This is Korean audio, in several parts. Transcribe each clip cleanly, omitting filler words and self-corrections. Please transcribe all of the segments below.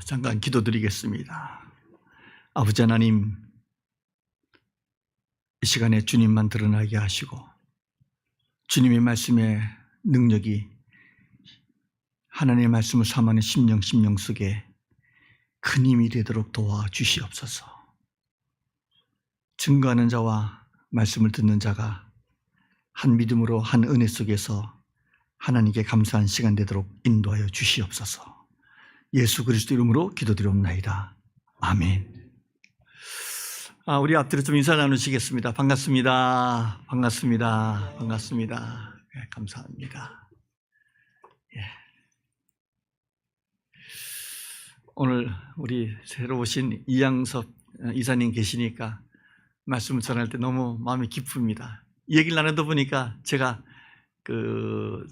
잠깐 기도드리겠습니다. 아버지 하나님, 이 시간에 주님만 드러나게 하시고 주님의 말씀의 능력이 하나님의 말씀을 삼하는 심령 속에 큰 힘이 되도록 도와주시옵소서. 증거하는 자와 말씀을 듣는 자가 한 믿음으로 한 은혜 속에서 하나님께 감사한 시간 되도록 인도하여 주시옵소서. 예수 그리스도 이름으로 기도드리옵나이다. 아멘. 우리 앞뒤로 좀 인사 나누시겠습니다. 반갑습니다. 반갑습니다. 반갑습니다. 네, 감사합니다. 예. 오늘 우리 새로 오신 이양섭 이사님 계시니까 말씀을 전할 때 너무 마음이 기쁩니다. 이 얘기를 나누다 보니까 제가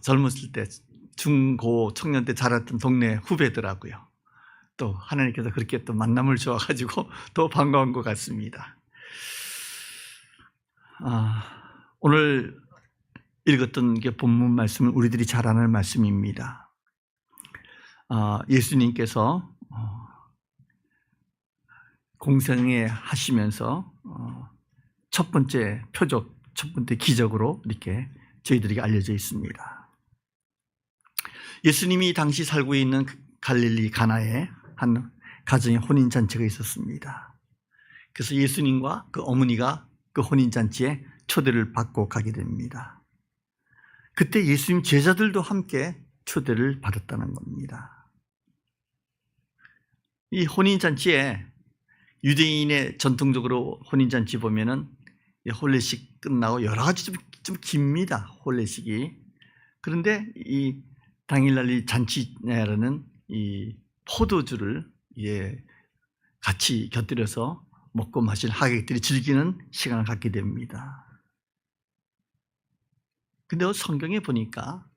젊었을 때 중고 청년 때 자랐던 동네 후배더라고요. 또 하나님께서 그렇게 또 만남을 주어가지고 더 반가운 것 같습니다. 오늘 읽었던 게 본문 말씀은 우리들이 잘 아는 말씀입니다. 예수님께서 공생애 하시면서 첫 번째 표적, 첫 번째 기적으로 이렇게 저희들에게 알려져 있습니다. 예수님이 당시 살고 있는 갈릴리 가나에 한 가정의 혼인잔치가 있었습니다. 그래서 예수님과 그 어머니가 그 혼인잔치에 초대를 받고 가게 됩니다. 그때 예수님 제자들도 함께 초대를 받았다는 겁니다. 이 혼인잔치에 유대인의 전통적으로 혼인잔치 보면은 혼례식 끝나고 여러 가지 좀 깁니다. 혼례식이. 그런데 이 당일날 이 잔치냐라는 이 포도주를 같이 곁들여서 먹고 마실 하객들이 즐기는 시간을 갖게 됩니다. 근데 성경에 보니까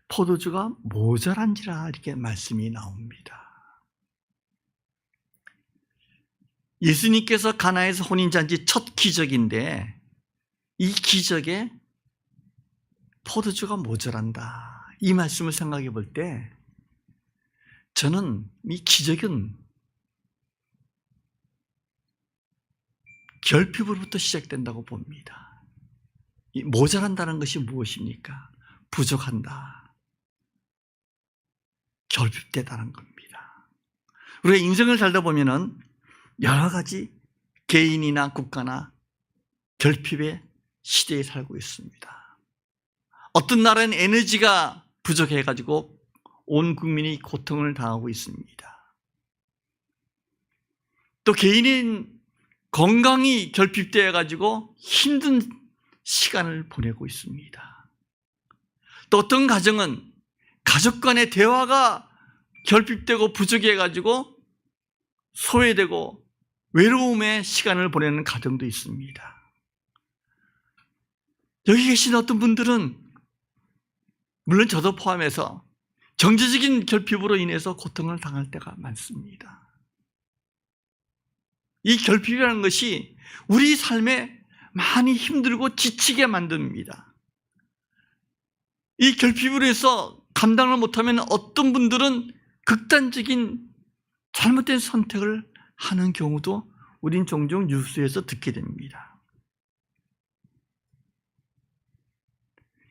포도주가 모자란지라 이렇게 말씀이 나옵니다. 예수님께서 가나에서 혼인잔치 첫 기적인데 이 기적에 포도주가 모자란다. 이 말씀을 생각해 볼 때 저는 이 기적은 결핍으로부터 시작된다고 봅니다. 이 모자란다는 것이 무엇입니까? 부족한다. 결핍되다는 겁니다. 우리가 인생을 살다 보면은 여러 가지 개인이나 국가나 결핍의 시대에 살고 있습니다. 어떤 나라는 에너지가 부족해가지고 온 국민이 고통을 당하고 있습니다. 또 개인인 건강이 결핍되어가지고 힘든 시간을 보내고 있습니다. 또 어떤 가정은 가족 간의 대화가 결핍되고 부족해가지고 소외되고 외로움의 시간을 보내는 가정도 있습니다. 여기 계신 어떤 분들은 물론 저도 포함해서 경제적인 결핍으로 인해서 고통을 당할 때가 많습니다. 이 결핍이라는 것이 우리 삶에 많이 힘들고 지치게 만듭니다. 이 결핍으로 해서 감당을 못하면 어떤 분들은 극단적인 잘못된 선택을 하는 경우도 우린 종종 뉴스에서 듣게 됩니다.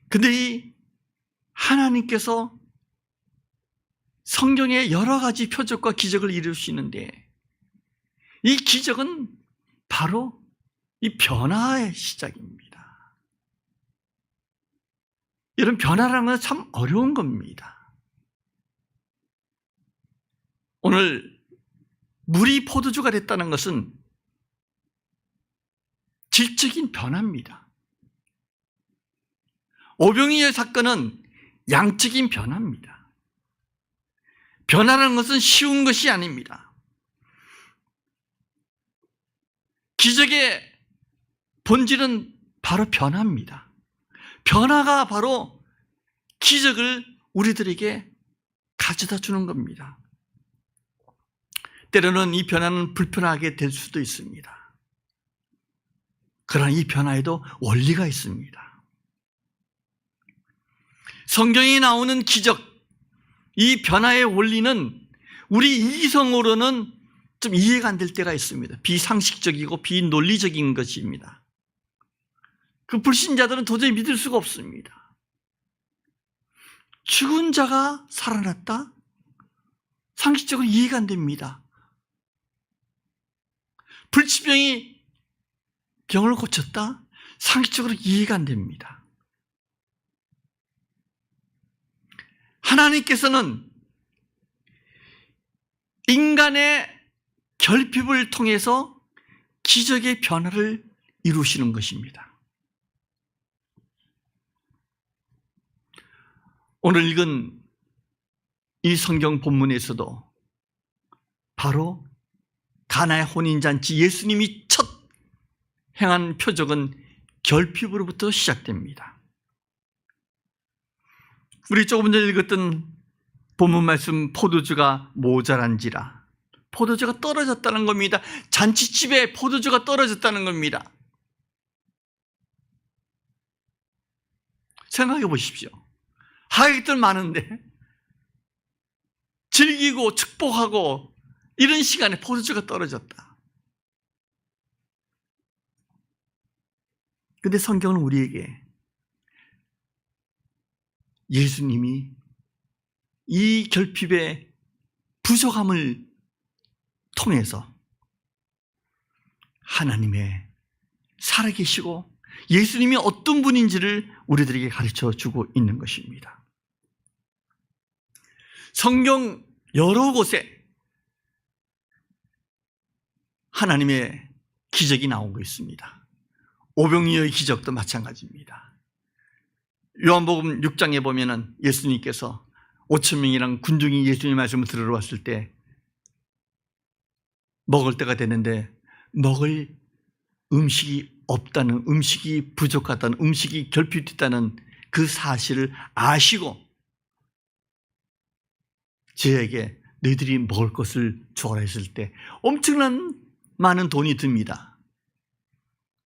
근데 이 하나님께서 성경에 여러 가지 표적과 기적을 이루시는데 이 기적은 바로 이 변화의 시작입니다. 이런 변화라는 건 참 어려운 겁니다. 오늘 물이 포도주가 됐다는 것은 질적인 변화입니다. 오병이의 사건은 양적인 변화입니다. 변화라는 것은 쉬운 것이 아닙니다. 기적의 본질은 바로 변화입니다. 변화가 바로 기적을 우리들에게 가져다 주는 겁니다. 때로는 이 변화는 불편하게 될 수도 있습니다. 그러나 이 변화에도 원리가 있습니다. 성경에 나오는 기적, 이 변화의 원리는 우리 이성으로는 좀 이해가 안 될 때가 있습니다. 비상식적이고 비논리적인 것입니다. 그 불신자들은 도저히 믿을 수가 없습니다. 죽은 자가 살아났다? 상식적으로 이해가 안 됩니다. 불치병이 병을 고쳤다? 상식적으로 이해가 안 됩니다. 하나님께서는 인간의 결핍을 통해서 기적의 변화를 이루시는 것입니다. 오늘 읽은 이 성경 본문에서도 바로 가나의 혼인잔치 예수님이 첫 행한 표적은 결핍으로부터 시작됩니다. 우리 조금 전에 읽었던 본문 말씀, 포도주가 모자란지라. 포도주가 떨어졌다는 겁니다. 잔치집에 포도주가 떨어졌다는 겁니다. 생각해 보십시오. 하객들 많은데 즐기고 축복하고 이런 시간에 포도주가 떨어졌다. 근데 성경은 우리에게 예수님이 이 결핍의 부족함을 통해서 하나님의 살아계시고 예수님이 어떤 분인지를 우리들에게 가르쳐 주고 있는 것입니다. 성경 여러 곳에 하나님의 기적이 나오고 있습니다. 오병이어의 기적도 마찬가지입니다. 요한복음 6장에 보면은 예수님께서 5,000명이랑 군중이 예수님 말씀을 들으러 왔을 때 먹을 때가 됐는데 먹을 음식이 없다는, 음식이 부족하다는, 음식이 결핍됐다는 그 사실을 아시고 저에게 너희들이 먹을 것을 주어라 했을 때 엄청난 많은 돈이 듭니다.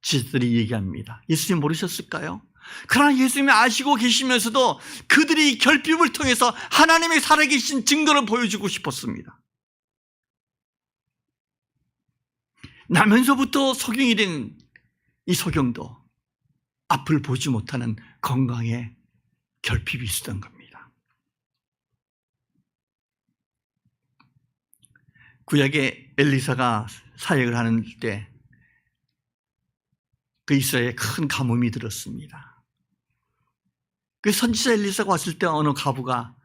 지들이 얘기합니다. 예수님 모르셨을까요? 그러나 예수님이 아시고 계시면서도 그들이 결핍을 통해서 하나님의 살아계신 증거를 보여주고 싶었습니다. 나면서부터 소경이 된 이 소경도 앞을 보지 못하는 건강에 결핍이 있었던 겁니다. 구약의 엘리사가 사역을 하는 때 그 이스라엘에 큰 가뭄이 들었습니다. 그 선지자 엘리사가 왔을 때 어느 과부가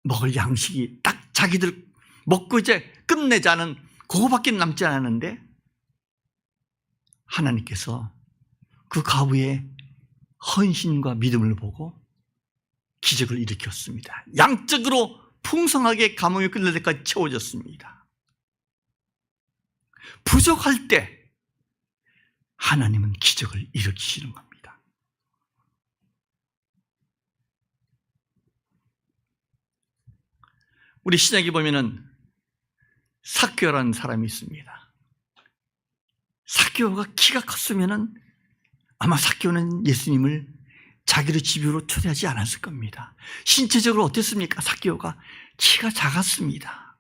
먹을 양식이 딱 자기들 먹고 이제 끝내자는 그거밖에 남지 않았는데 하나님께서 그 과부의 헌신과 믿음을 보고 기적을 일으켰습니다. 양적으로 풍성하게 가뭄이 끝날 때까지 채워졌습니다. 부족할 때 하나님은 기적을 일으키시는 겁니다. 우리 신약에 보면은 삭개오라는 사람이 있습니다. 삭개오가 키가 컸으면은 아마 삭개오는 예수님을 자기의 집으로 초대하지 않았을 겁니다. 신체적으로 어땠습니까? 삭개오가 키가 작았습니다.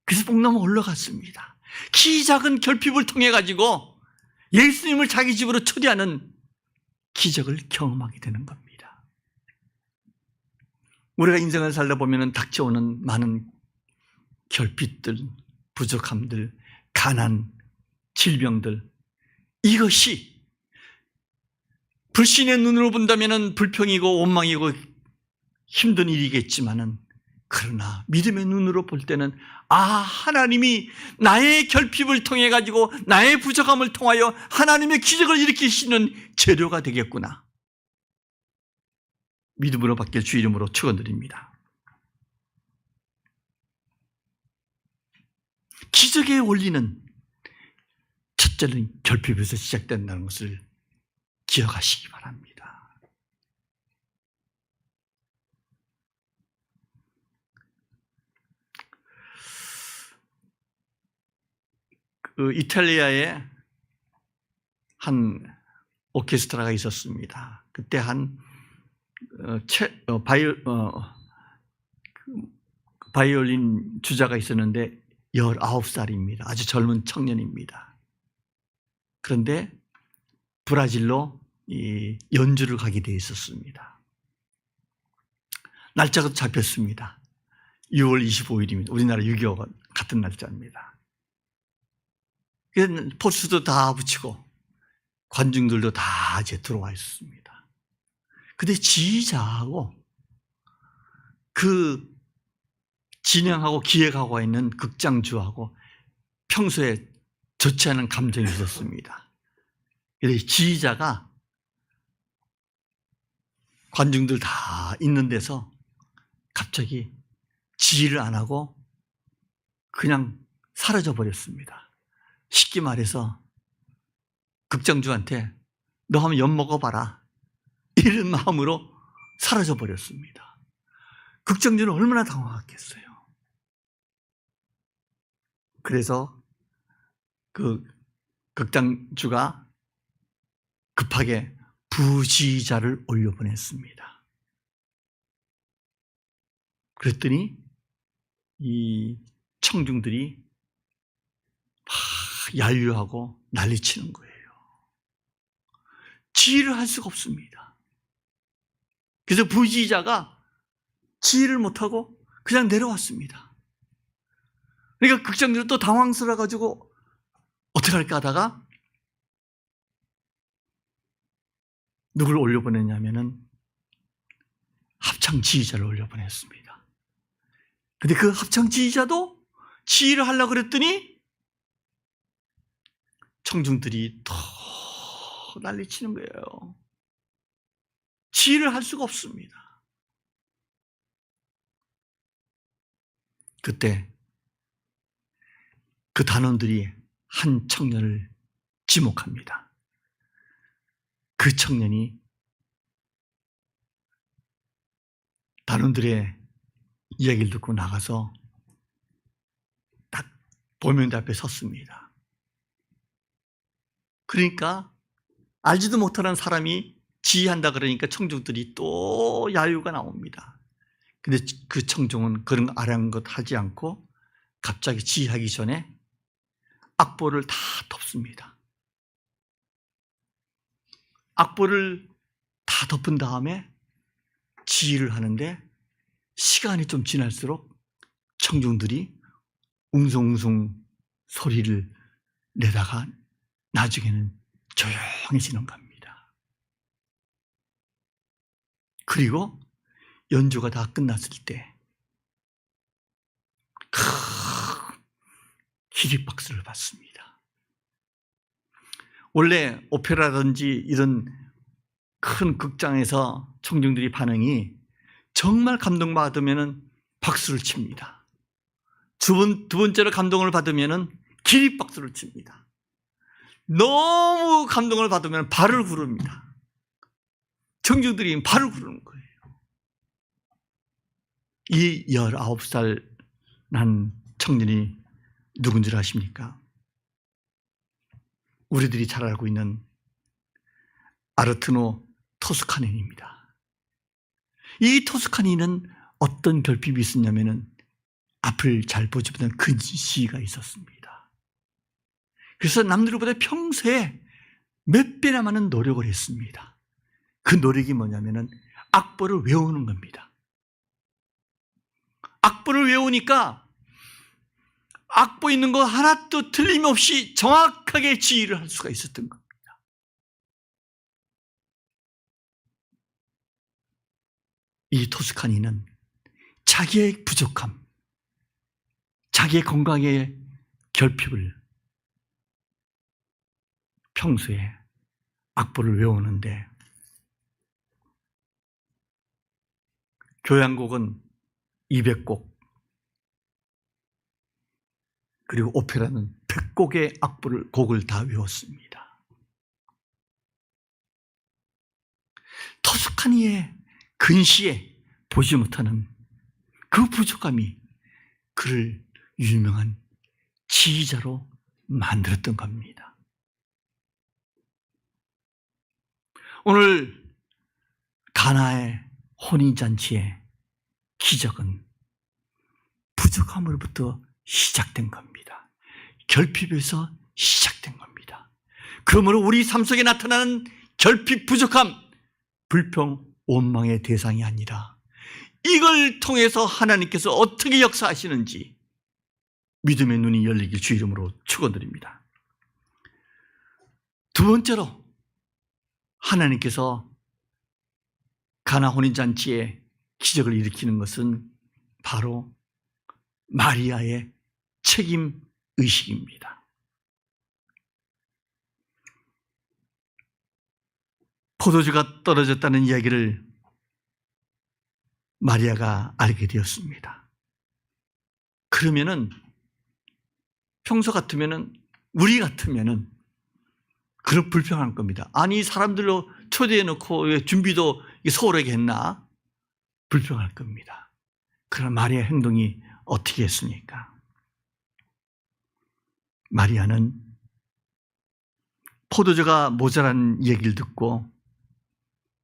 그래서 뽕나무 올라갔습니다. 키 작은 결핍을 통해 가지고 예수님을 자기 집으로 초대하는 기적을 경험하게 되는 겁니다. 우리가 인생을 살다 보면 닥쳐오는 많은 결핍들, 부족함들, 가난, 질병들, 이것이 불신의 눈으로 본다면 불평이고 원망이고 힘든 일이겠지만은, 그러나 믿음의 눈으로 볼 때는 하나님이 나의 결핍을 통해 가지고 나의 부족함을 통하여 하나님의 기적을 일으키시는 재료가 되겠구나. 믿음으로 받길 주 이름으로 축원드립니다. 기적의 원리는 첫째는 결핍에서 시작된다는 것을 기억하시기 바랍니다. 그 이탈리아에 한 오케스트라가 있었습니다. 그때 한 바이올린 주자가 있었는데 19살입니다. 아주 젊은 청년입니다. 그런데 브라질로 이 연주를 가게 돼 있었습니다. 날짜가 잡혔습니다. 6월 25일입니다. 우리나라 6.25가 같은 날짜입니다. 포스도 다 붙이고 관중들도 다 이제 들어와 있었습니다. 근데 지휘자하고 그 진행하고 기획하고 있는 극장주하고 평소에 좋지 않은 감정이 있었습니다. 그래서 지휘자가 관중들 다 있는 데서 갑자기 지휘를 안 하고 그냥 사라져 버렸습니다. 쉽게 말해서 극장주한테 너 한번 엿 먹어봐라 이런 마음으로 사라져 버렸습니다. 극장주는 얼마나 당황했겠어요. 그래서 그 극장주가 급하게 부지휘자를 올려보냈습니다. 그랬더니 이 청중들이 막 야유하고 난리치는 거예요. 지휘를 할 수가 없습니다. 그래서 부지휘자가 지휘를 못하고 그냥 내려왔습니다. 그러니까 극장주는 또 당황스러워가지고 어떻게 할까 하다가 누굴 올려보냈냐면은 합창 지휘자를 올려보냈습니다. 근데 그 합창 지휘자도 지휘를 하려고 그랬더니 청중들이 더 난리치는 거예요. 지휘를 할 수가 없습니다. 그때 그 단원들이 한 청년을 지목합니다. 그 청년이 단원들의 이야기를 듣고 나가서 딱 보면대 앞에 섰습니다. 그러니까 알지도 못하는 사람이 지휘한다 그러니까 청중들이 또 야유가 나옵니다. 근데 그 청중은 그런 아랑곳 하지 않고 갑자기 지휘하기 전에 악보를 다 덮습니다. 악보를 다 덮은 다음에 지휘를 하는데 시간이 좀 지날수록 청중들이 웅성웅성 소리를 내다가 나중에는 조용해지는 겁니다. 그리고 연주가 다 끝났을 때 큰 기립박수를 받습니다. 원래 오페라든지 이런 큰 극장에서 청중들이 반응이 정말 감동받으면 박수를 칩니다. 두 번째로 감동을 받으면 기립박수를 칩니다. 너무 감동을 받으면 발을 구릅니다. 청중들이 발을 구르는 거예요. 이 19살 난 청년이 누군지 아십니까? 우리들이 잘 알고 있는 아르투노 토스카니입니다. 이 토스카니는 어떤 결핍이 있었냐면은 앞을 잘 보지 못하는 근시가 있었습니다. 그래서 남들보다 평소에 몇 배나 많은 노력을 했습니다. 그 노력이 뭐냐면은 악보를 외우는 겁니다. 악보를 외우니까 악보 있는 거 하나도 틀림없이 정확하게 지휘를 할 수가 있었던 겁니다. 이 토스카니는 자기의 부족함, 자기의 건강의 결핍을 평소에 악보를 외우는데 교향곡은 200곡 그리고 오페라는 100곡의 곡을 다 외웠습니다. 토스카니의 근시에 보지 못하는 그 부족함이 그를 유명한 지휘자로 만들었던 겁니다. 오늘 가나의 혼인잔치의 기적은 부족함으로부터 시작된 겁니다. 결핍에서 시작된 겁니다. 그러므로 우리 삶 속에 나타나는 결핍, 부족함, 불평, 원망의 대상이 아니라 이걸 통해서 하나님께서 어떻게 역사하시는지 믿음의 눈이 열리길 주 이름으로 축원드립니다. 두 번째로 하나님께서 가나 혼인잔치에 기적을 일으키는 것은 바로 마리아의 책임 의식입니다. 포도주가 떨어졌다는 이야기를 마리아가 알게 되었습니다. 그러면은 평소 같으면은 우리 같으면은 그런 불평할 겁니다. 아니 사람들로 초대해 놓고 준비도 소홀하게 했나? 불평할 겁니다. 그러나 마리아 행동이 어떻게 했습니까? 마리아는 포도주가 모자란 얘기를 듣고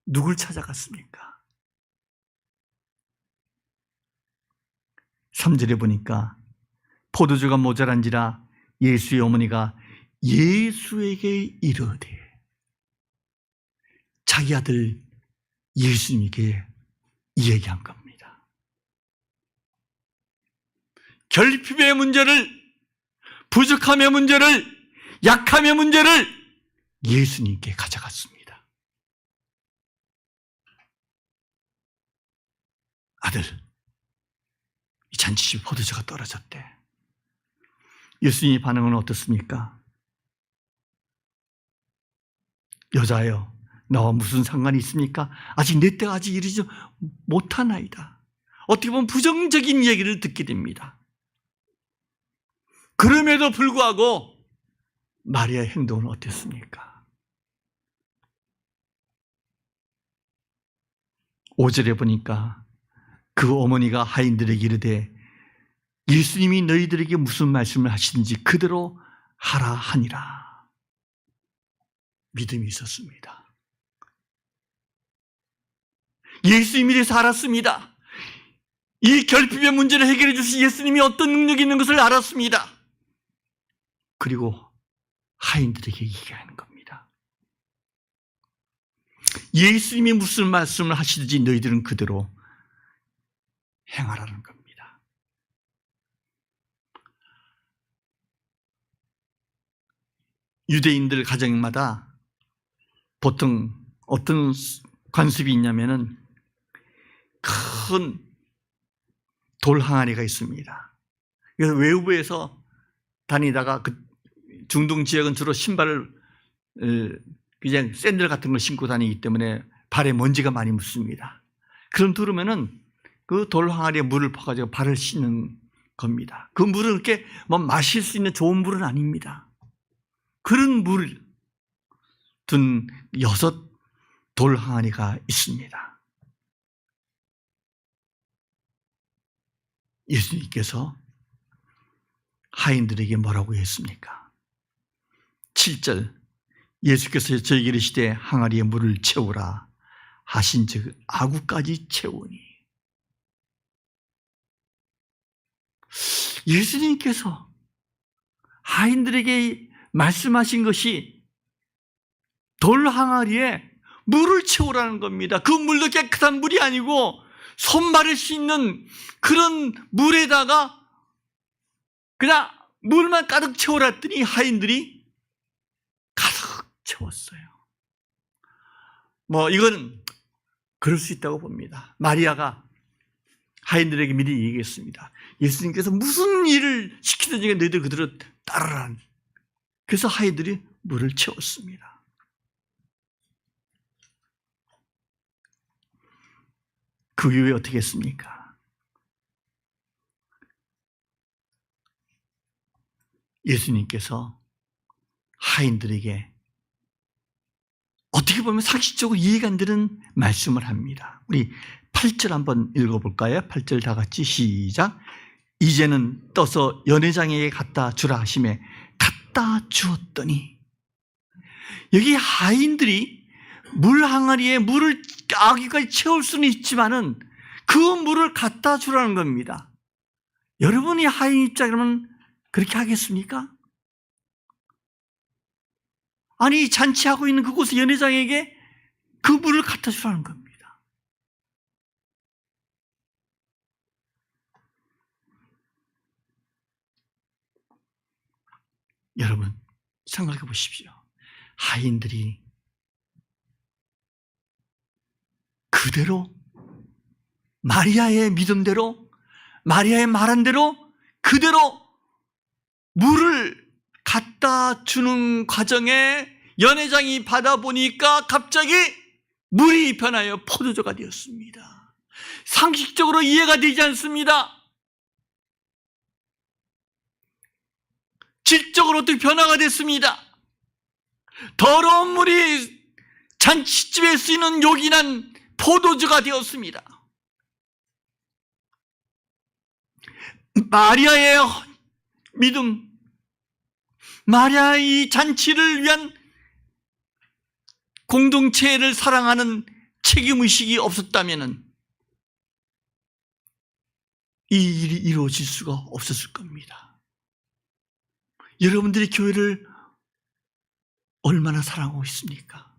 누굴 찾아갔습니까? 3절에 보니까 포도주가 모자란지라 예수의 어머니가 예수에게 이르되, 자기 아들 예수님에게 이야기한 겁니다. 결핍의 문제를, 부족함의 문제를, 약함의 문제를 예수님께 가져갔습니다. 아들, 이 잔치집 포도주가 떨어졌대. 예수님의 반응은 어떻습니까? 여자여, 나와 무슨 상관이 있습니까? 아직 내 때가 아직 이르지 못하나이다. 어떻게 보면 부정적인 얘기를 듣게 됩니다. 그럼에도 불구하고 마리아의 행동은 어땠습니까? 5절에 보니까 그 어머니가 하인들에게 이르되 예수님이 너희들에게 무슨 말씀을 하시든지 그대로 하라 하니라. 믿음이 있었습니다. 예수님이 대해서 알았습니다. 이 결핍의 문제를 해결해 주신 예수님이 어떤 능력이 있는 것을 알았습니다. 그리고 하인들에게 얘기하는 겁니다. 예수님이 무슨 말씀을 하시든지 너희들은 그대로 행하라는 겁니다. 유대인들 가정마다 보통 어떤 관습이 있냐면은 큰 돌 항아리가 있습니다. 그래서 외부에서 다니다가 그 중동 지역은 주로 신발을 그냥 샌들 같은 걸 신고 다니기 때문에 발에 먼지가 많이 묻습니다. 그럼 들으면은 그 돌 항아리에 물을 퍼가지고 발을 씻는 겁니다. 그 물은 그렇게 뭐 마실 수 있는 좋은 물은 아닙니다. 그런 물을 둔 6 돌 항아리가 있습니다. 예수님께서 하인들에게 뭐라고 했습니까? 7절, 예수께서 저에게 이르시되 항아리에 물을 채우라 하신즉 아구까지 채우니. 예수님께서 하인들에게 말씀하신 것이 돌 항아리에 물을 채우라는 겁니다. 그 물도 깨끗한 물이 아니고 손발을 씻는 그런 물에다가 그냥 물만 가득 채워놨더니 하인들이 가득 채웠어요. 뭐 이건 그럴 수 있다고 봅니다. 마리아가 하인들에게 미리 얘기했습니다. 예수님께서 무슨 일을 시키든지 너희들 그대로 따르라. 그래서 하인들이 물을 채웠습니다. 그 이후에 어떻게 했습니까? 예수님께서 하인들에게 어떻게 보면 상식적으로 이해가 안 되는 말씀을 합니다. 우리 8절 한번 읽어볼까요? 8절 다 같이 시작. 이제는 떠서 연회장에게 갖다 주라 하시매 갖다 주었더니, 여기 하인들이 물 항아리에 물을 아기까지 채울 수는 있지만은 그 물을 갖다 주라는 겁니다. 여러분이 하인 입장이라면 그렇게 하겠습니까? 아니, 잔치하고 있는 그곳의 연회장에게 그 물을 갖다 주라는 겁니다. 여러분, 생각해 보십시오. 하인들이 그대로 마리아의 믿음대로, 마리아의 말한 대로 그대로 물을 갖다 주는 과정에 연회장이 받아보니까 갑자기 물이 변하여 포도주가 되었습니다. 상식적으로 이해가 되지 않습니다. 질적으로 어떻게 변화가 됐습니다. 더러운 물이 잔치집에 쓰이는 요긴한 포도주가 되었습니다. 마리아의 믿음, 마리아의 이 잔치를 위한 공동체를 사랑하는 책임의식이 없었다면 이 일이 이루어질 수가 없었을 겁니다. 여러분들이 교회를 얼마나 사랑하고 있습니까?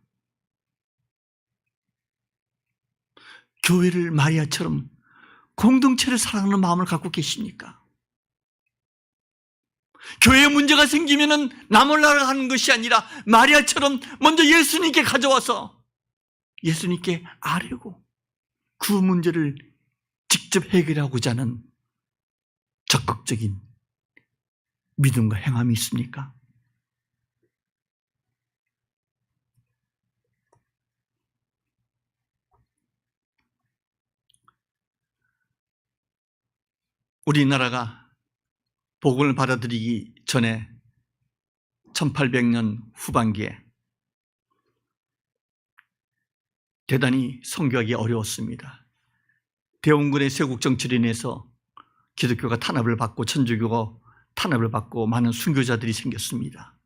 교회를 마리아처럼 공동체를 사랑하는 마음을 갖고 계십니까? 교회에 문제가 생기면은 나 몰라라 하는 것이 아니라 마리아처럼 먼저 예수님께 가져와서 예수님께 아뢰고 그 문제를 직접 해결하고자 하는 적극적인 믿음과 행함이 있습니까? 우리나라가 복음을 받아들이기 전에 1800년 후반기에 대단히 선교하기 어려웠습니다. 대원군의 세국 정치로 인해서 기독교가 탄압을 받고 천주교가 탄압을 받고 많은 순교자들이 생겼습니다.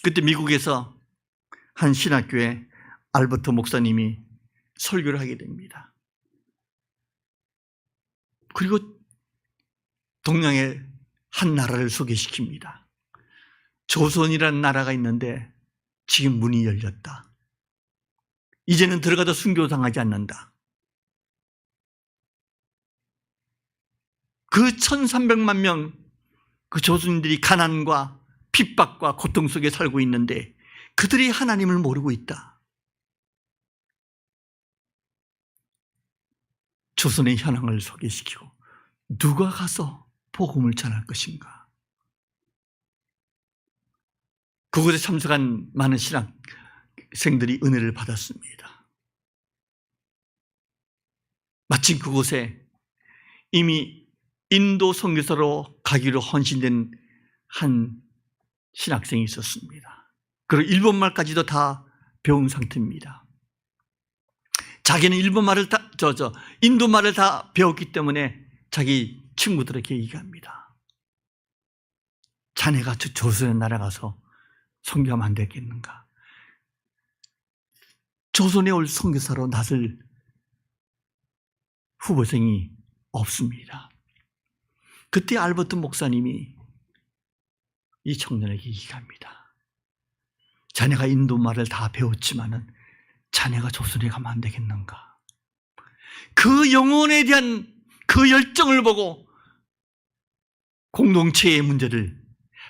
그때 미국에서 한 신학교에 알버트 목사님이 설교를 하게 됩니다. 그리고 동양의 한 나라를 소개시킵니다. 조선이라는 나라가 있는데 지금 문이 열렸다. 이제는 들어가도 순교당하지 않는다. 그 1300만 명 그 조선인들이 가난과 핍박과 고통 속에 살고 있는데 그들이 하나님을 모르고 있다. 조선의 현황을 소개시키고 누가 가서 복음을 전할 것인가? 그곳에 참석한 많은 신학생들이 은혜를 받았습니다. 마침 그곳에 이미 인도 선교사로 가기로 헌신된 한 신학생이 있었습니다. 그리고 일본말까지도 다 배운 상태입니다. 자기는 일본말을 인도말을 다 배웠기 때문에 자기 친구들에게 얘기합니다. 자네가 저 조선의 나라 가서 선교하면 안 되겠는가? 조선에 올 선교사로 나설 후보생이 없습니다. 그때 알버트 목사님이 이 청년에게 얘기합니다. 자네가 인도말을 다 배웠지만은 자네가 조선에 가면 안 되겠는가? 그 영혼에 대한 그 열정을 보고 공동체의 문제를,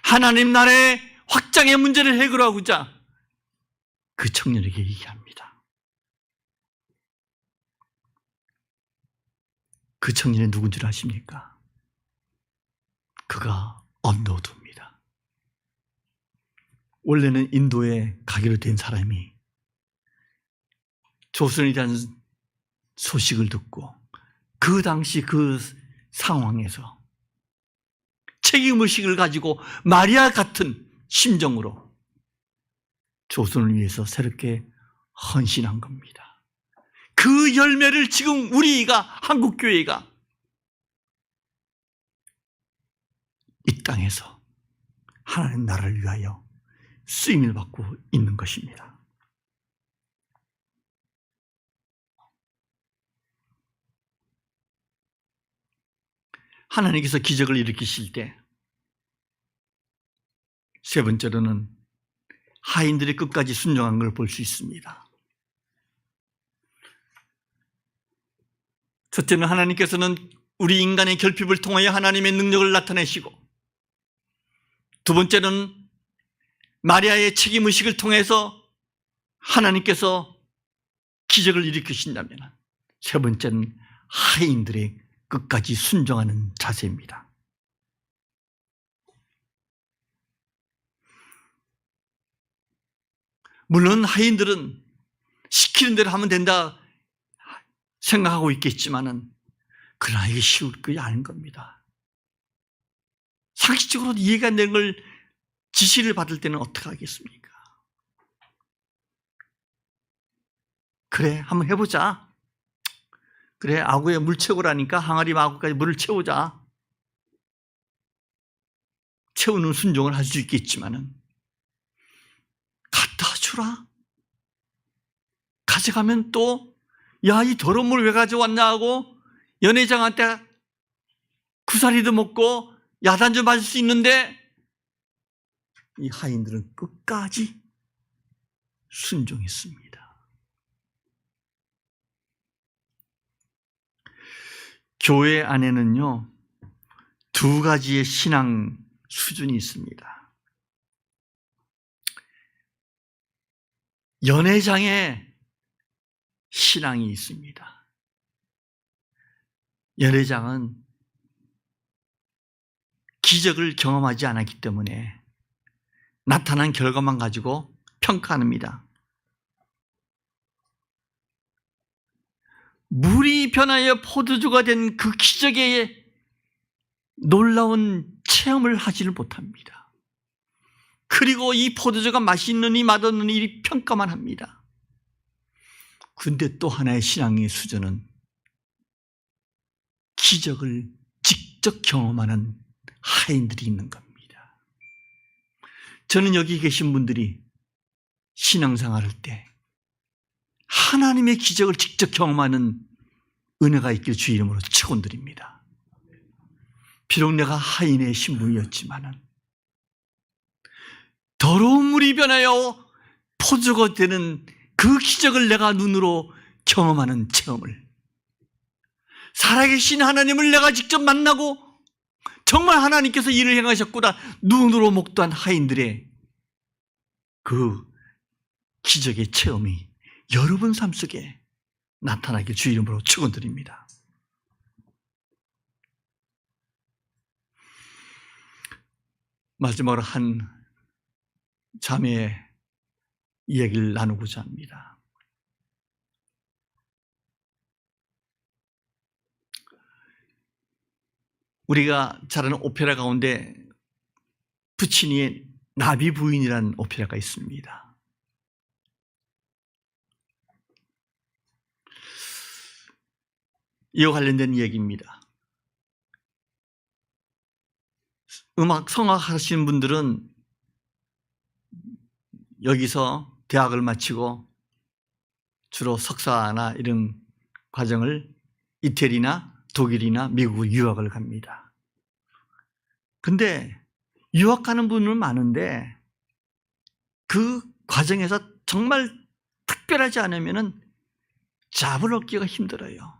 하나님 나라의 확장의 문제를 해결하고자 그 청년에게 얘기합니다. 그 청년이 누군 줄 아십니까? 그가 언더우드입니다. 원래는 인도에 가기로 된 사람이 조선에 대한 소식을 듣고 그 당시 그 상황에서 책임의식을 가지고 마리아 같은 심정으로 조선을 위해서 새롭게 헌신한 겁니다. 그 열매를 지금 우리가 한국교회가 이 땅에서 하나님 나라를 위하여 쓰임을 받고 있는 것입니다. 하나님께서 기적을 일으키실 때, 세 번째로는 하인들이 끝까지 순종한 걸 볼 수 있습니다. 첫째는 하나님께서는 우리 인간의 결핍을 통하여 하나님의 능력을 나타내시고, 두 번째는 마리아의 책임의식을 통해서 하나님께서 기적을 일으키신다면, 세 번째는 하인들의 끝까지 순종하는 자세입니다. 물론 하인들은 시키는 대로 하면 된다 생각하고 있겠지만은, 그러나 이게 쉬울 게 아닌 겁니다. 상식적으로 이해가 안 되는 걸 지시를 받을 때는 어떻게 하겠습니까? 그래, 한번 해보자. 그래, 아구에 물 채우라니까 항아리 아구까지 물을 채우자. 채우는 순종을 할 수 있겠지만은, 갖다 주라. 가져가면 또, 야, 이 더러운 물 왜 가져왔냐 하고 연회장한테 구사리도 먹고 야단도 맞을 수 있는데, 이 하인들은 끝까지 순종했습니다. 교회 안에는요, 두 가지의 신앙 수준이 있습니다. 연회장의 신앙이 있습니다. 연회장은 기적을 경험하지 않았기 때문에 나타난 결과만 가지고 평가합니다. 물이 변하여 포도주가 된 그 기적의 놀라운 체험을 하지를 못합니다. 그리고 이 포도주가 맛있느니 맛없느니 평가만 합니다. 근데 또 하나의 신앙의 수준은 기적을 직접 경험하는 하인들이 있는 겁니다. 저는 여기 계신 분들이 신앙생활할 때 하나님의 기적을 직접 경험하는 은혜가 있길 주 이름으로 축원드립니다. 비록 내가 하인의 신분이었지만은 더러운 물이 변하여 포도주가 되는 그 기적을 내가 눈으로 경험하는 체험을, 살아계신 하나님을 내가 직접 만나고 정말 하나님께서 일을 행하셨구나 눈으로 목도한 하인들의 그 기적의 체험이 여러분 삶 속에 나타나길 주 이름으로 축원드립니다. 마지막으로 한 자매의 이야기를 나누고자 합니다. 우리가 잘 아는 오페라 가운데 부치니의 나비 부인이라는 오페라가 있습니다. 이와 관련된 얘기입니다. 음악, 성악 하시는 분들은 여기서 대학을 마치고 주로 석사나 이런 과정을 이태리나 독일이나 미국 유학을 갑니다. 근데 유학 가는 분은 많은데 그 과정에서 정말 특별하지 않으면 잡을 얻기가 힘들어요.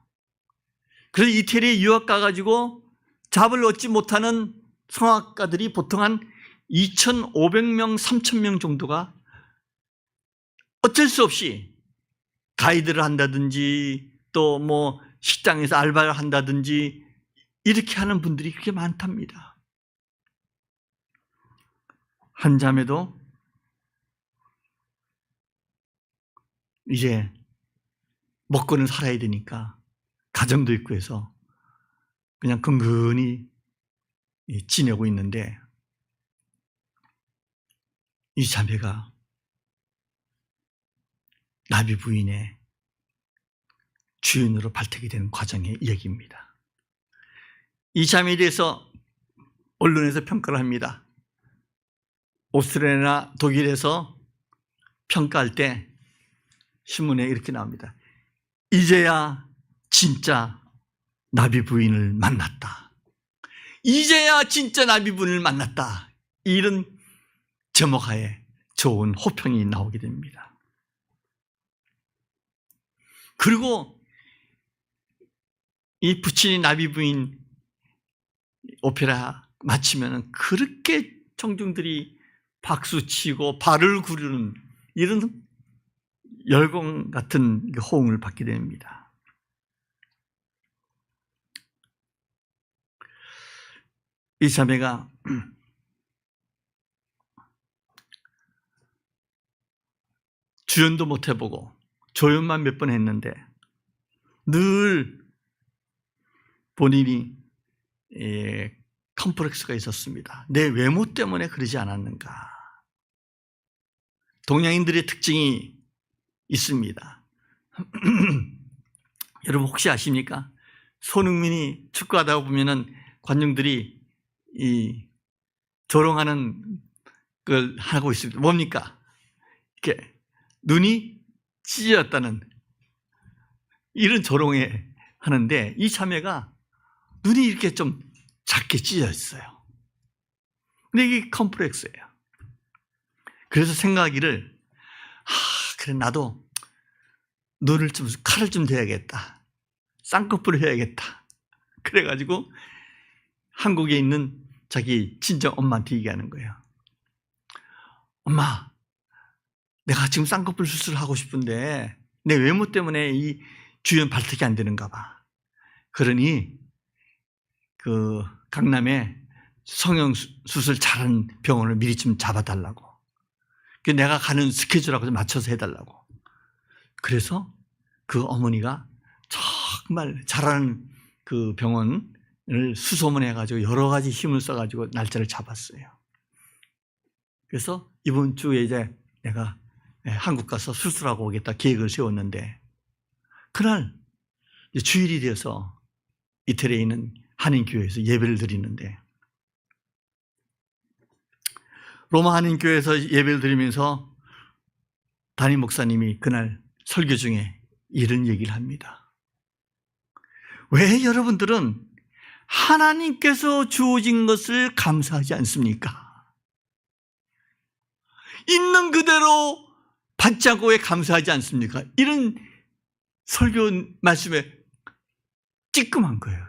그래서 이태리에 유학 가가지고 잡을 얻지 못하는 성악가들이 보통 한 2,500명, 3,000명 정도가 어쩔 수 없이 가이드를 한다든지 또 뭐 식당에서 알바를 한다든지 이렇게 하는 분들이 그렇게 많답니다. 한 자매도 이제 먹고는 살아야 되니까 가정도 있고 해서 그냥 근근히 지내고 있는데, 이 자매가 나비 부인의 주인으로 발탁이 된 과정의 이야기입니다. 이 자매에 대해서 언론에서 평가를 합니다. 오스트리아나 독일에서 평가할 때 신문에 이렇게 나옵니다. 이제야 진짜 나비 부인을 만났다. 이제야 진짜 나비분을 만났다. 이런 제목하에 좋은 호평이 나오게 됩니다. 그리고 이 부친이 나비부인 오페라 마치면 그렇게 청중들이 박수치고 발을 구르는 이런 열공 같은 호응을 받게 됩니다. 이 자매가 주연도 못 해보고 조연만 몇 번 했는데 늘 본인이 컴플렉스가 있었습니다. 내 외모 때문에 그러지 않았는가. 동양인들의 특징이 있습니다. 여러분 혹시 아십니까? 손흥민이 축구하다 보면은 관중들이 이 조롱하는 걸 하고 있습니다. 뭡니까? 이렇게 눈이 찢어졌다는 이런 조롱에 하는데 이 자매가 눈이 이렇게 좀 작게 찢어 있어요. 근데 이게 컴플렉스예요. 그래서 생각하기를 그래 나도 눈을 좀 칼을 좀 대야겠다. 쌍꺼풀을 해야겠다. 그래가지고 한국에 있는 자기 친정 엄마한테 얘기하는 거예요. 엄마, 내가 지금 쌍꺼풀 수술을 하고 싶은데 내 외모 때문에 이 주연 발탁이 안 되는가 봐. 그러니 그 강남에 성형 수술 잘하는 병원을 미리 좀 잡아달라고. 내가 가는 스케줄하고 좀 맞춰서 해달라고. 그래서 그 어머니가 정말 잘하는 그 병원을 수소문해가지고 여러 가지 힘을 써가지고 날짜를 잡았어요. 그래서 이번 주에 이제 내가 한국 가서 수술하고 오겠다 계획을 세웠는데 그날 주일이 되어서 이태리에 있는 한인교회에서 예배를 드리는데 로마 한인교회에서 예배를 드리면서 담임 목사님이 그날 설교 중에 이런 얘기를 합니다. 왜 여러분들은 하나님께서 주어진 것을 감사하지 않습니까? 있는 그대로 받지 않고 왜 감사하지 않습니까? 이런 설교 말씀에 찌끔한 거예요.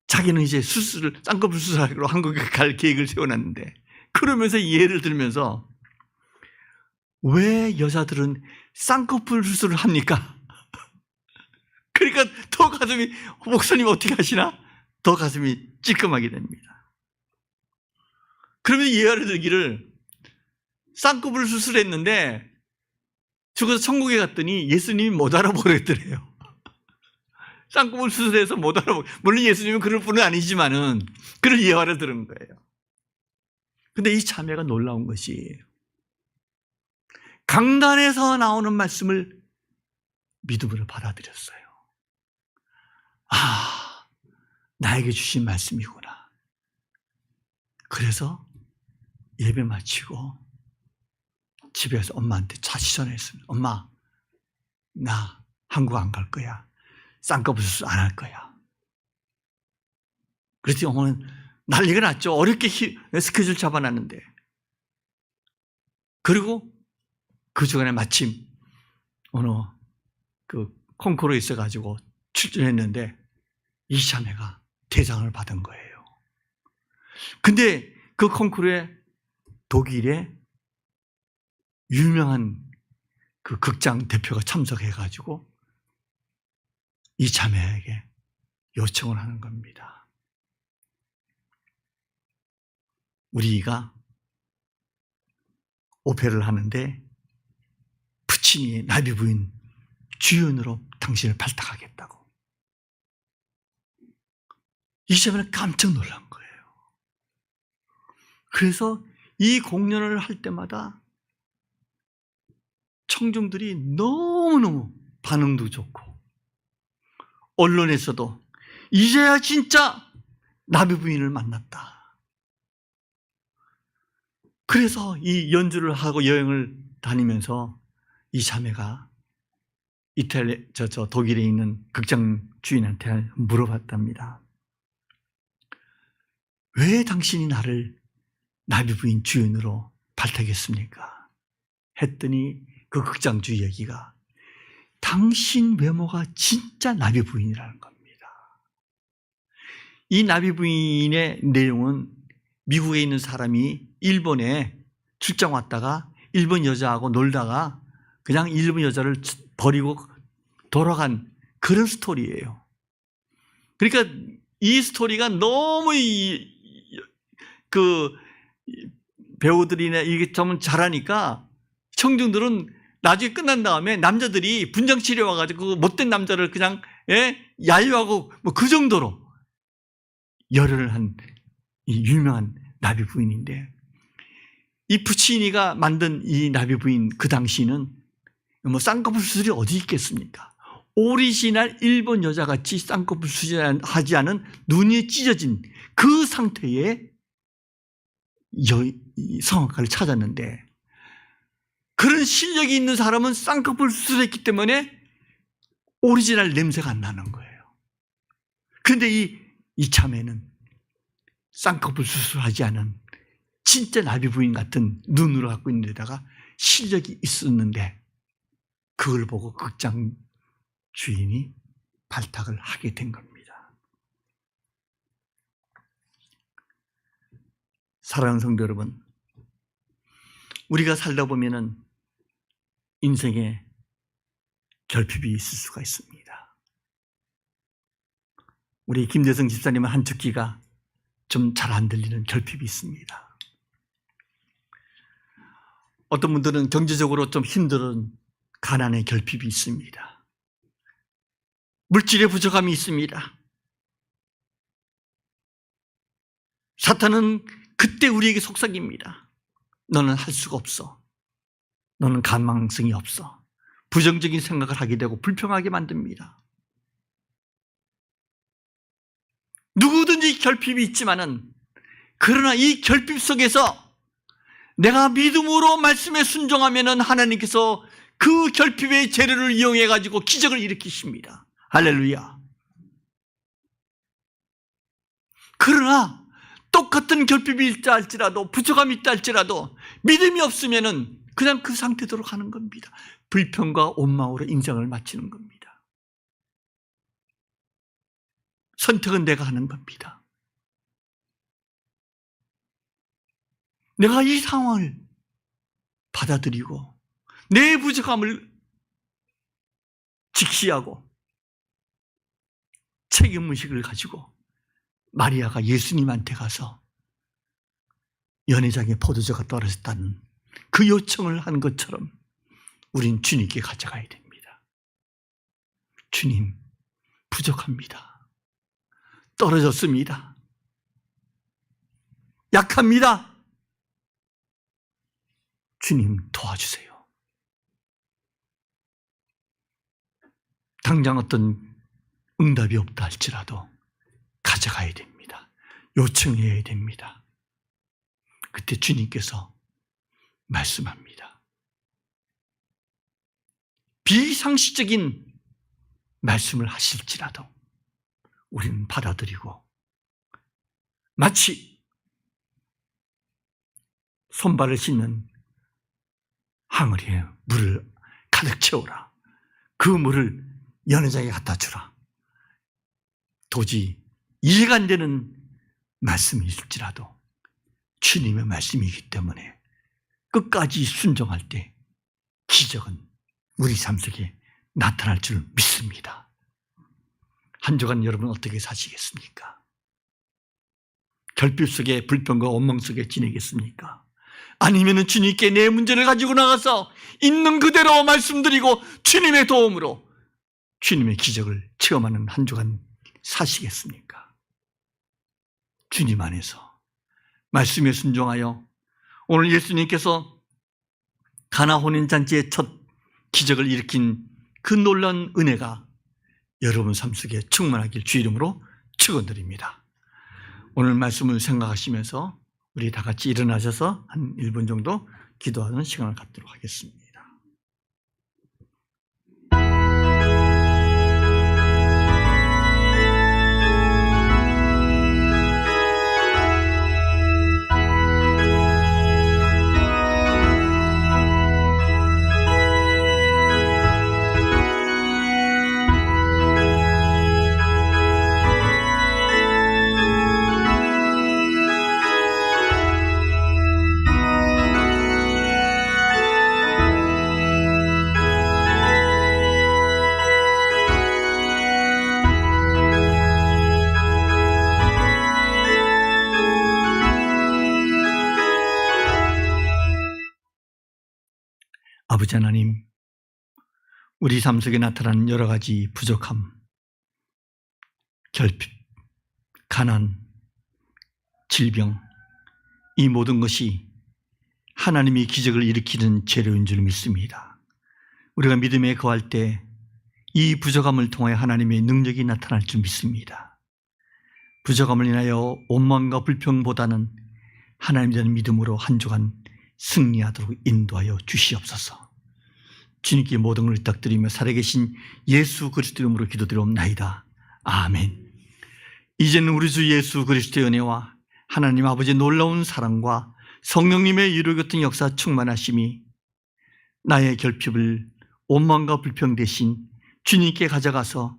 자기는 이제 쌍꺼풀 수술하기로 한국에 갈 계획을 세워놨는데 그러면서 예를 들면서 왜 여자들은 쌍꺼풀 수술을 합니까? 그러니까 더 가슴이 목사님 어떻게 하시나? 더 가슴이 찌끔하게 됩니다. 그러면서 예화를 들기를 쌍꺼풀 수술했는데 죽어서 천국에 갔더니 예수님이 못 알아보랬더래요. 쌍꺼풀 수술해서 못 알아보. 물론 예수님은 그럴 분은 아니지만은 그런 예화를 들은 거예요. 근데 이 자매가 놀라운 것이 강단에서 나오는 말씀을 믿음으로 받아들였어요. 나에게 주신 말씀이구나. 그래서 예배 마치고 집에서 엄마한테 다시 전했습니다. 엄마, 나 한국 안 갈 거야. 쌍꺼풀 수술 안 할 거야. 그랬더니 어머니는 난리가 났죠. 어렵게 스케줄 잡아놨는데. 그리고 그 주간에 마침 어느 그 콩쿠르에 있어가지고 출전했는데 이 자매가 대상을 받은 거예요. 근데 그 콩쿠르에 독일의 유명한 그 극장 대표가 참석해가지고 이 자매에게 요청을 하는 겁니다. 우리가 오페라를 하는데 부친이 나비 부인 주연으로 당신을 발탁하겠다고. 이 자매는 깜짝 놀란 거예요. 그래서 이 공연을 할 때마다 청중들이 너무너무 반응도 좋고 언론에서도 이제야 진짜 나비 부인을 만났다. 그래서 이 연주를 하고 여행을 다니면서 이 자매가 독일에 있는 극장 주인한테 물어봤답니다. 왜 당신이 나를 나비 부인 주인으로 발탁했습니까? 했더니 그 극장주 얘기가 당신 외모가 진짜 나비 부인이라는 겁니다. 이 나비 부인의 내용은 미국에 있는 사람이 일본에 출장 왔다가 일본 여자하고 놀다가 그냥 일본 여자를 버리고 돌아간 그런 스토리예요. 그러니까 이 스토리가 너무 그 배우들이나 이게 좀 잘하니까 청중들은 나중에 끝난 다음에 남자들이 분장치료 와가지고 못된 남자를 그냥 야유하고 뭐 그 정도로 열연을 한 이 유명한 나비 부인인데, 이 푸치니가 만든 이 나비 부인 그 당시는 뭐 쌍꺼풀 수술이 어디 있겠습니까? 오리지널 일본 여자같이 쌍꺼풀 수술하지 않은 눈이 찢어진 그 상태의 성악가를 찾았는데, 그런 실력이 있는 사람은 쌍꺼풀 수술했기 때문에 오리지널 냄새가 안 나는 거예요. 그런데 이 자매는 쌍꺼풀 수술하지 않은 진짜 나비 부인 같은 눈으로 갖고 있는 데다가 실력이 있었는데, 그걸 보고 극장 주인이 발탁을 하게 된 겁니다. 사랑하는 성도 여러분, 우리가 살다 보면은 인생에 결핍이 있을 수가 있습니다. 우리 김대성 집사님은 한 듣기가 좀 잘 안 들리는 결핍이 있습니다. 어떤 분들은 경제적으로 좀 힘든 가난의 결핍이 있습니다. 물질의 부족함이 있습니다. 사탄은 그때 우리에게 속삭입니다. 너는 할 수가 없어. 너는 가망성이 없어. 부정적인 생각을 하게 되고 불평하게 만듭니다. 누구든지 결핍이 있지만은, 그러나 이 결핍 속에서 내가 믿음으로 말씀에 순종하면은 하나님께서 그 결핍의 재료를 이용해 가지고 기적을 일으키십니다. 할렐루야. 그러나 똑같은 결핍이 있다 할지라도, 부족함이 있다 할지라도 믿음이 없으면은 그냥 그 상태대로 가는 겁니다. 불평과 원망으로 인생을 마치는 겁니다. 선택은 내가 하는 겁니다. 내가 이 상황을 받아들이고 내 부족함을 직시하고 책임의식을 가지고 마리아가 예수님한테 가서 연회장에 포도주가 떨어졌다는 그 요청을 한 것처럼 우린 주님께 가져가야 됩니다. 주님, 부족합니다. 떨어졌습니다. 약합니다. 주님, 도와주세요. 당장 어떤 응답이 없다 할지라도 가져가야 됩니다. 요청해야 됩니다. 그때 주님께서 말씀합니다. 비상식적인 말씀을 하실지라도 우리는 받아들이고, 마치 손발을 씻는 항아리에 물을 가득 채우라. 그 물을 연회장에 갖다 주라. 도저히 이해가 안 되는 말씀이 있을지라도 주님의 말씀이기 때문에 끝까지 순종할 때 기적은 우리 삶 속에 나타날 줄 믿습니다. 한 주간 여러분 어떻게 사시겠습니까? 결핍 속에, 불평과 원망 속에 지내겠습니까? 아니면 주님께 내 문제를 가지고 나가서 있는 그대로 말씀드리고 주님의 도움으로 주님의 기적을 체험하는 한 주간 사시겠습니까? 주님 안에서 말씀에 순종하여 오늘 예수님께서 가나 혼인잔치의 첫 기적을 일으킨 그 놀라운 은혜가 여러분 삶 속에 충만하길 주 이름으로 축원드립니다. 오늘 말씀을 생각하시면서 우리 다 같이 일어나셔서 한 1분 정도 기도하는 시간을 갖도록 하겠습니다. 아버지 하나님, 우리 삶 속에 나타나는 여러 가지 부족함, 결핍, 가난, 질병, 이 모든 것이 하나님이 기적을 일으키는 재료인 줄 믿습니다. 우리가 믿음에 거할 때 이 부족함을 통하여 하나님의 능력이 나타날 줄 믿습니다. 부족함을 인하여 원망과 불평보다는 하나님에 대한 믿음으로 한 주간 승리하도록 인도하여 주시옵소서. 주님께 모든 걸 부탁드리며 살아계신 예수 그리스도 이름으로 기도드리옵나이다. 아멘. 이제는 우리 주 예수 그리스도의 은혜와 하나님 아버지의 놀라운 사랑과 성령님의 위로 같은 역사 충만하심이 나의 결핍을 원망과 불평 대신 주님께 가져가서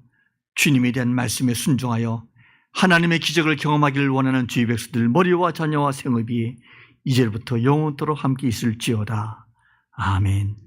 주님에 대한 말씀에 순종하여 하나님의 기적을 경험하기를 원하는 주의 백성들 머리와 자녀와 생업이 이제부터 영원토록 함께 있을지어다. 아멘.